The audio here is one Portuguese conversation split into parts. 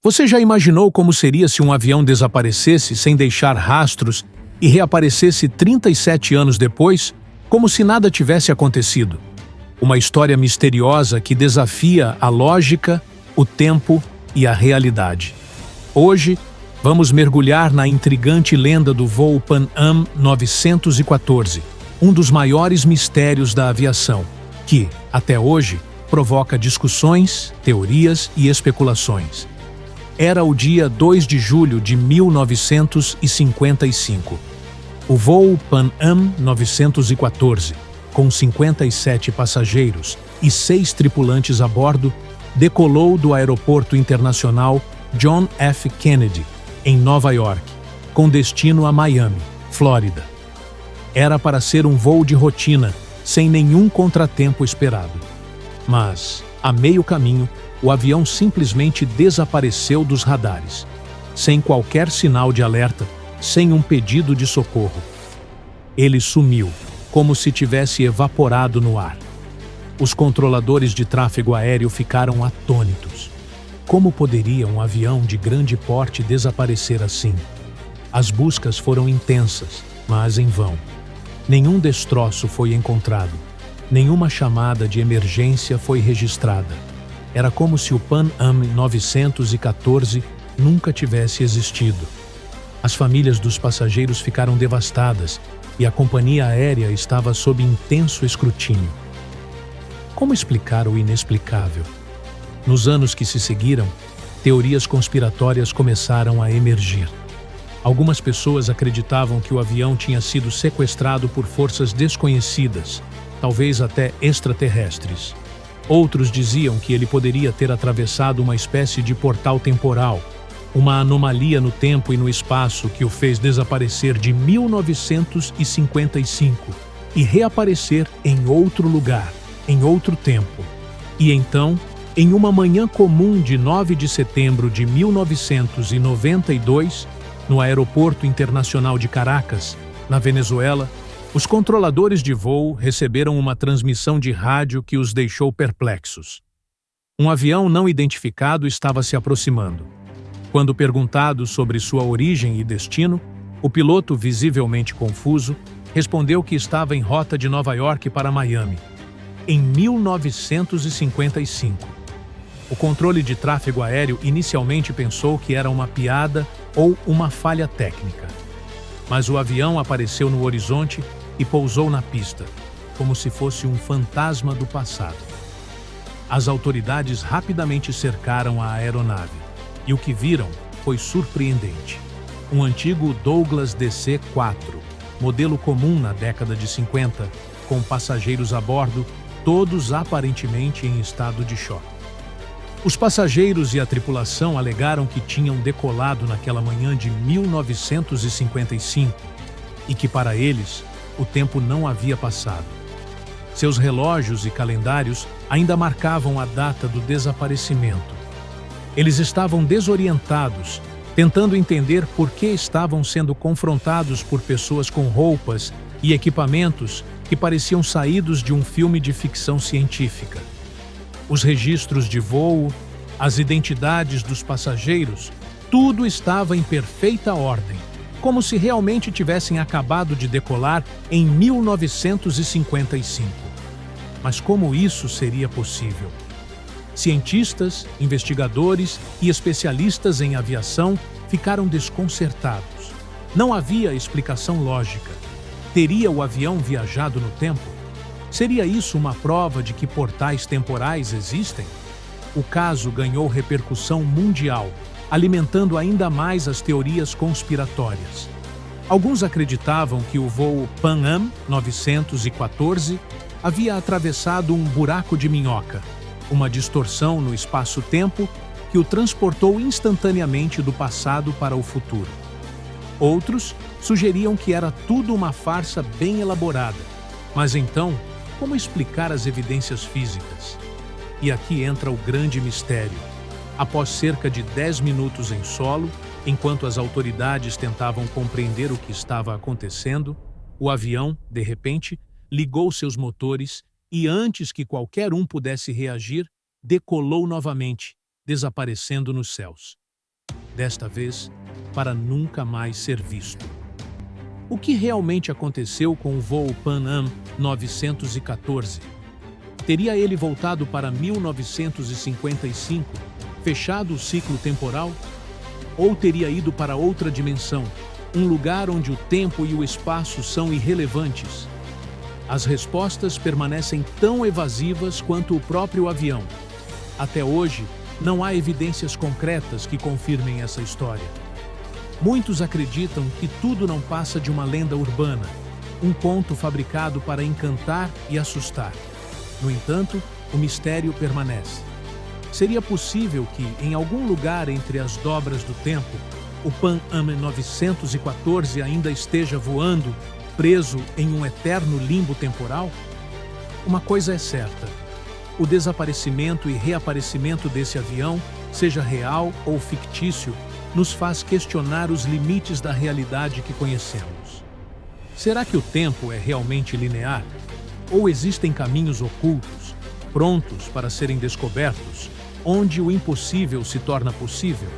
Você já imaginou como seria se um avião desaparecesse sem deixar rastros e reaparecesse 37 anos depois, como se nada tivesse acontecido? Uma história misteriosa que desafia a lógica, o tempo e a realidade. Hoje, vamos mergulhar na intrigante lenda do voo Pan Am 914, um dos maiores mistérios da aviação, que, até hoje, provoca discussões, teorias e especulações. Era o dia 2 de julho de 1955. O voo Pan Am 914, com 57 passageiros e 6 tripulantes a bordo, decolou do Aeroporto Internacional John F. Kennedy, em Nova York, com destino a Miami, Flórida. Era para ser um voo de rotina, sem nenhum contratempo esperado. Mas, a meio caminho, o avião simplesmente desapareceu dos radares, sem qualquer sinal de alerta, sem um pedido de socorro. Ele sumiu, como se tivesse evaporado no ar. Os controladores de tráfego aéreo ficaram atônitos. Como poderia um avião de grande porte desaparecer assim? As buscas foram intensas, mas em vão. Nenhum destroço foi encontrado. Nenhuma chamada de emergência foi registrada. Era como se o Pan Am 914 nunca tivesse existido. As famílias dos passageiros ficaram devastadas e a companhia aérea estava sob intenso escrutínio. Como explicar o inexplicável? Nos anos que se seguiram, teorias conspiratórias começaram a emergir. Algumas pessoas acreditavam que o avião tinha sido sequestrado por forças desconhecidas, talvez até extraterrestres. Outros diziam que ele poderia ter atravessado uma espécie de portal temporal, uma anomalia no tempo e no espaço que o fez desaparecer de 1955 e reaparecer em outro lugar, em outro tempo. E então, em uma manhã comum de 9 de setembro de 1992, no Aeroporto Internacional de Caracas, na Venezuela, os controladores de voo receberam uma transmissão de rádio que os deixou perplexos. Um avião não identificado estava se aproximando. Quando perguntado sobre sua origem e destino, o piloto, visivelmente confuso, respondeu que estava em rota de Nova York para Miami, em 1955. O controle de tráfego aéreo inicialmente pensou que era uma piada ou uma falha técnica. Mas o avião apareceu no horizonte e pousou na pista, como se fosse um fantasma do passado. As autoridades rapidamente cercaram a aeronave, e o que viram foi surpreendente. Um antigo Douglas DC-4, modelo comum na década de 50, com passageiros a bordo, todos aparentemente em estado de choque. Os passageiros e a tripulação alegaram que tinham decolado naquela manhã de 1955 e que, para eles, o tempo não havia passado. Seus relógios e calendários ainda marcavam a data do desaparecimento. Eles estavam desorientados, tentando entender por que estavam sendo confrontados por pessoas com roupas e equipamentos que pareciam saídos de um filme de ficção científica. Os registros de voo, as identidades dos passageiros, tudo estava em perfeita ordem, como se realmente tivessem acabado de decolar em 1955. Mas como isso seria possível? Cientistas, investigadores e especialistas em aviação ficaram desconcertados. Não havia explicação lógica. Teria o avião viajado no tempo? Seria isso uma prova de que portais temporais existem? O caso ganhou repercussão mundial, alimentando ainda mais as teorias conspiratórias. Alguns acreditavam que o voo Pan Am 914 havia atravessado um buraco de minhoca, uma distorção no espaço-tempo que o transportou instantaneamente do passado para o futuro. Outros sugeriam que era tudo uma farsa bem elaborada. Mas então, como explicar as evidências físicas? E aqui entra o grande mistério. Após cerca de 10 minutos em solo, enquanto as autoridades tentavam compreender o que estava acontecendo, o avião, de repente, ligou seus motores e, antes que qualquer um pudesse reagir, decolou novamente, desaparecendo nos céus. desta vez para nunca mais ser visto. O que realmente aconteceu com o voo Pan Am 914? Teria ele voltado para 1955, fechado o ciclo temporal? Ou teria ido para outra dimensão, um lugar onde o tempo e o espaço são irrelevantes? As respostas permanecem tão evasivas quanto o próprio avião. Até hoje, não há evidências concretas que confirmem essa história. Muitos acreditam que tudo não passa de uma lenda urbana, um conto fabricado para encantar e assustar. No entanto, o mistério permanece. Seria possível que, em algum lugar entre as dobras do tempo, o Pan Am 914 ainda esteja voando, preso em um eterno limbo temporal? Uma coisa é certa: o desaparecimento e reaparecimento desse avião, seja real ou fictício, nos faz questionar os limites da realidade que conhecemos. Será que o tempo é realmente linear? Ou existem caminhos ocultos, prontos para serem descobertos, onde o impossível se torna possível?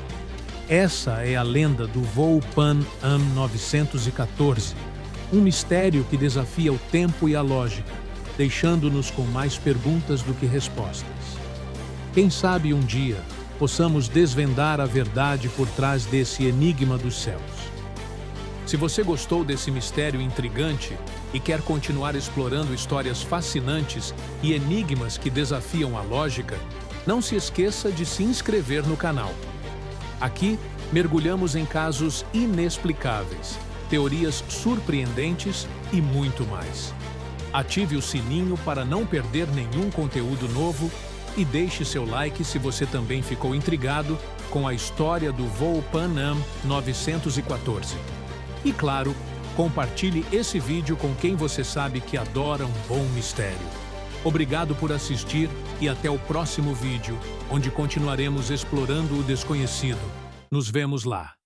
Essa é a lenda do voo Pan Am 914, um mistério que desafia o tempo e a lógica, deixando-nos com mais perguntas do que respostas. Quem sabe um dia possamos desvendar a verdade por trás desse enigma dos céus. Se você gostou desse mistério intrigante e quer continuar explorando histórias fascinantes e enigmas que desafiam a lógica, não se esqueça de se inscrever no canal. Aqui, mergulhamos em casos inexplicáveis, teorias surpreendentes e muito mais. Ative o sininho para não perder nenhum conteúdo novo e deixe seu like se você também ficou intrigado com a história do voo Pan Am 914. E claro, compartilhe esse vídeo com quem você sabe que adora um bom mistério. Obrigado por assistir e até o próximo vídeo, onde continuaremos explorando o desconhecido. Nos vemos lá!